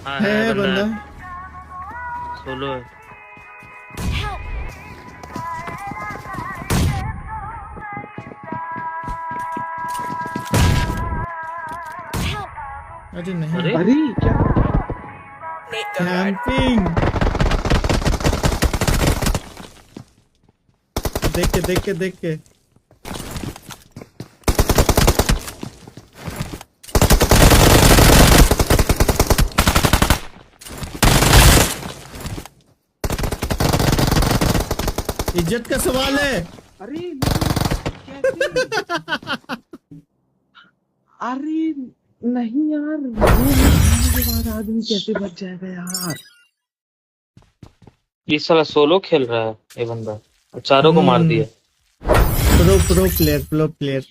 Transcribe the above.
हाँ है बंदा। सोलो है। अरे नहीं, अरे अरे क्या कैंपिंग। देख के इज्जत का सवाल है। अरे कैसे अरे नहीं यार, वो मारने के बाद आदमी कैसे बच जाएगा यार। ये साला सोलो खेल रहा है ये बंदा, और चारों को मार दिया। Pro player.